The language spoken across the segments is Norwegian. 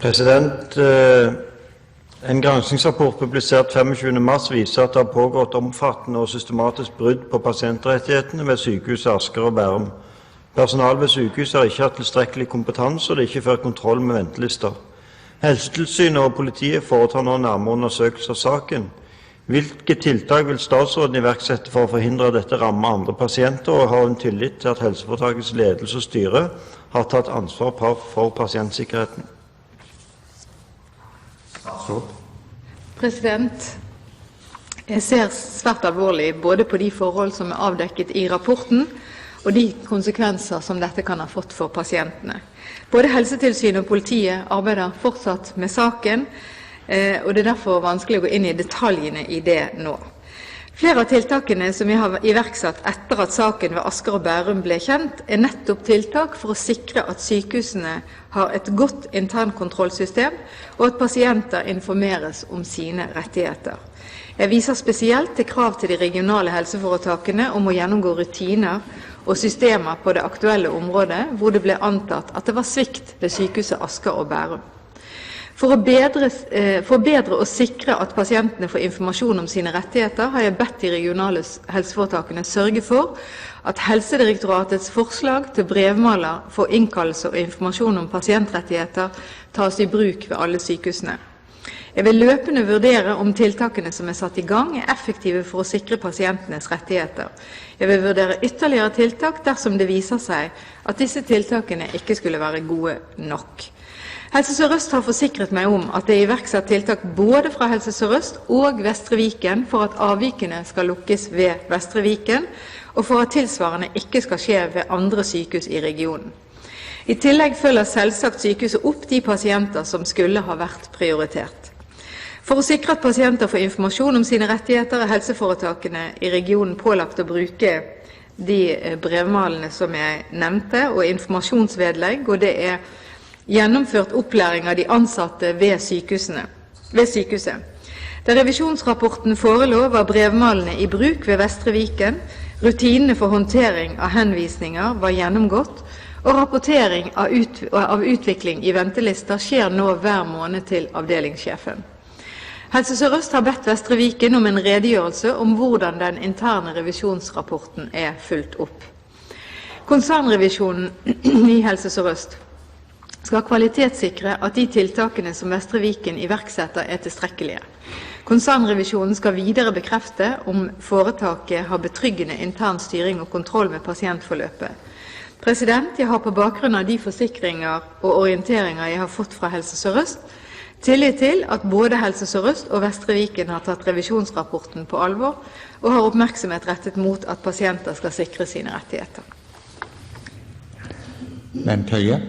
President, en granskningsrapport publisert 25. mars viser at det har pågått omfattende og systematisk brudd på pasientrettighetene ved sykehuset Asker og Bærum. Personal ved sykehuset har ikke hatt tilstrekkelig kompetanse, og det er ikke ført kontroll med ventelister. Helsetilsynet og politiet foretar nå nærmere undersøkelser av saken. Hvilke tiltak vil statsråden iverksette for å forhindre at dette rammer andre pasienter, og har hun tillit til at helseforetakets ledelse og styre har tatt ansvar for pasientsikkerheten? President, jeg ser svært alvorlig både på de forhold som er avdekket i rapporten, og de konsekvenser som dette kan ha fått for pasientene. Både Helsetilsynet og politiet arbeider fortsatt med saken, og det er derfor vanskelig å gå inn i detaljene i det nå. Flere av tiltakene som vi har iverksatt etter at saken ved Asker og Bærum ble kjent, er nettopp tiltak for å sikre at sykehusene har et godt internkontrollsystem, og at pasienter informeres om sine rettigheter. Jeg viser spesielt til krav til de regionale helseforetakene om å gjennomgå rutiner og systemer på det aktuelle området, hvor det ble antatt at det var svikt ved sykehuset Asker og Bærum. For å bedre og sikre at pasientene får informasjon om sine rettigheter, har jeg bedt de regionale helseforetakene sørge for at Helsedirektoratets forslag til brevmaler for innkallelse og informasjon om pasientrettigheter tas i bruk ved alle sykehusene. Jeg vil løpende vurdere om tiltakene som er satt i gang er effektive for å sikre pasientenes rettigheter. Jeg vil vurdere ytterligere tiltak dersom det viser seg at disse tiltakene ikke skulle være gode nok. Helse Sør-Øst har forsikret meg om at det er iverksatt tiltak både fra Helse Sør-Øst og Vestre Viken for at avvikene skal lukkes ved Vestre Viken, og for at tilsvarende ikke skal skje ved andre sykehus i regionen. I tillegg følger selvsagt sykehuset opp de pasienter som skulle ha vært prioritert. For å sikre at pasienter får informasjon om sine rettigheter, er helseforetakene i regionen pålagt å bruke de brevmalene som jeg nevnte, og informasjonsvedlegg, og det er gjennomført opplæring av de ansatte ved sykehuset. Da revisjonsrapporten forelå, var brevmalene i bruk ved Vestre Viken, rutinene for håndtering av henvisninger var gjennomgått, og rapportering av utvikling i ventelister skjer nå hver måned til avdelingssjefen. Helse Sør-Øst har bedt Vestre Viken om en redegjørelse om hvordan den interne revisjonsrapporten er fulgt opp. Konsernrevisjonen i Helse Sør-Øst skal kvalitetssikre at de tiltakene som Vestre Viken iverksetter er tilstrekkelige. Konsernrevisjonen skal videre bekrefte om foretaket har betryggende intern styring og kontroll med pasientforløpet. President, jeg har på bakgrunn av de forsikringer og orienteringer jeg har fått fra Helse Sør-Øst, tillit til at både Helse Sør-Øst og Vestre Viken har tatt revisjonsrapporten på alvor, og har oppmerksomhet rettet mot at pasienter skal sikre sine rettigheter. Bent Høie.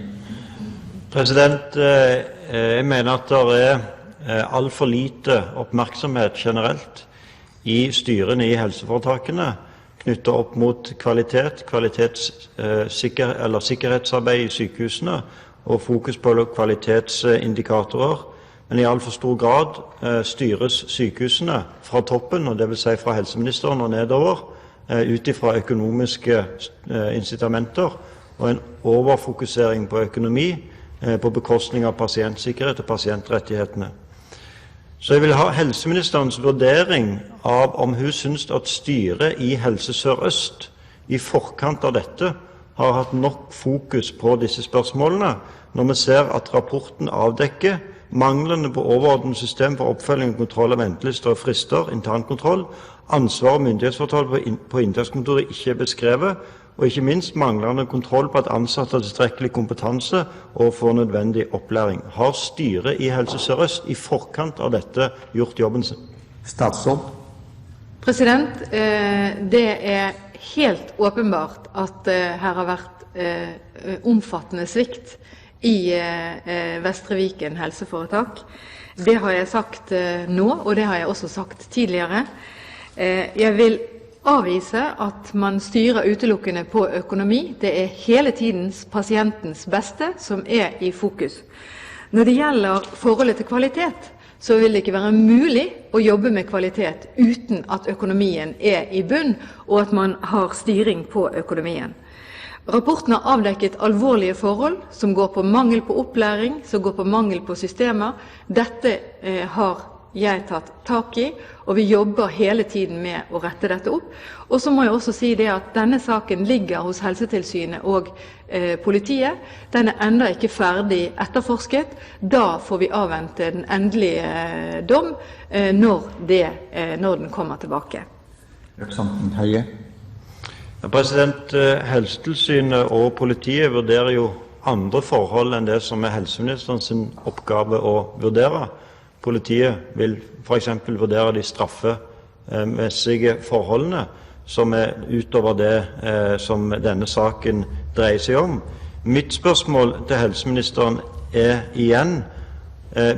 President, jeg mener at det er alt for lite oppmerksomhet generelt i styrene i helseforetakene knyttet opp mot sikkerhetsarbeid i sykehusene og fokus på kvalitetsindikatorer. Men i alt for stor grad styres sykehusene fra toppen, og det vil si fra helseministeren og nedover, ut ifra økonomiske incitamenter og en overfokusering på økonomi, på bekostning av pasientsikkerhet og pasientrettighetene. Så jeg vil ha helseministerens vurdering av om hun synes at styret i Helse Sør-Øst i forkant av dette har hatt nok fokus på disse spørsmålene, når vi ser at rapporten avdekker manglende på overordnet system for oppfølging og kontroll av ventelister og frister, internkontroll, ansvar og myndighetsforhold på inntakskontoret ikke er beskrevet, og ikke minst manglende kontroll på at ansatte har tilstrekkelig kompetanse og får nødvendig opplæring. Har styret i Helse Sør-Øst i forkant av dette gjort jobben sin? Statsråd. President, det er helt åpenbart at her har vært omfattende svikt i Vestre Viken helseforetak. Det har jeg sagt nå, og det har jeg også sagt tidligere. Jeg vil avvise at man styrer utelukkende på økonomi. Det er hele tiden pasientens beste som er i fokus. Når det gjelder forholdet til kvalitet, så vil det ikke være mulig å jobbe med kvalitet uten at økonomien er i bunn, og at man har styring på økonomien. Rapporten har avdekket alvorlige forhold som går på mangel på opplæring, som går på mangel på systemer. Dette har jeg tatt tak i, og vi jobber hele tiden med å rette dette opp. Og så må jeg også si det at denne saken ligger hos Helsetilsynet og politiet. Den er enda ikke ferdig etterforsket. Da får vi avvente den endelige dom når den kommer tilbake. Representanten Høie. Ja, Helsetilsynet og politiet vurderer jo andre forhold enn det som er helseministerens oppgave å vurdere. Politiet vil for eksempel vurdere de straffemessige forholdene som er utover det som denne saken dreier seg om. Mitt spørsmål til helseministeren er igjen,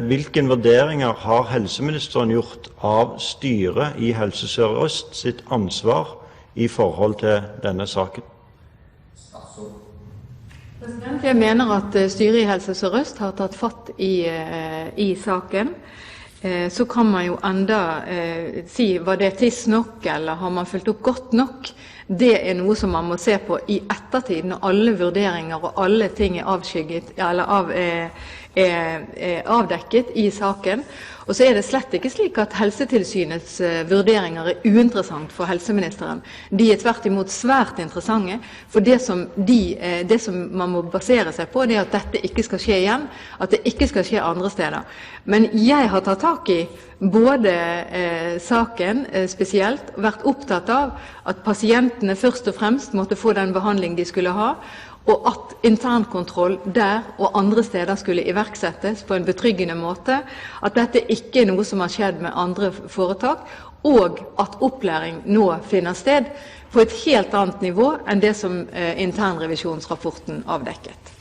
hvilke vurderinger har helseministeren gjort av styret i Helse Sør-Øst sitt ansvar i forhold til denne saken? Jeg mener at styret i Helse Sør-Øst har tatt fatt i saken. Så kan man jo enda si, var det tidsnok, eller har man fulgt opp godt nok? Det er noe som man må se på i ettertid, når alle vurderinger og alle ting er avskygget, eller avdekket i saken. Og så er det slett ikke slik at Helsetilsynets vurderinger er uinteressant for helseministeren. De er tvert imot svært interessante, for det som man må basere seg på, det er at dette ikke skal skje igjen, at det ikke skal skje andre steder. Men jeg har tatt tak i både saken spesielt, vært opptatt av at pasientene først og fremst måtte få den behandling de skulle ha, og at internkontroll der og andre steder skulle iverksettes på en betryggende måte, at dette ikke er noe som har skjedd med andre foretak, og at opplæring nå finner sted på et helt annet nivå enn det som internrevisjonsrapporten avdekket.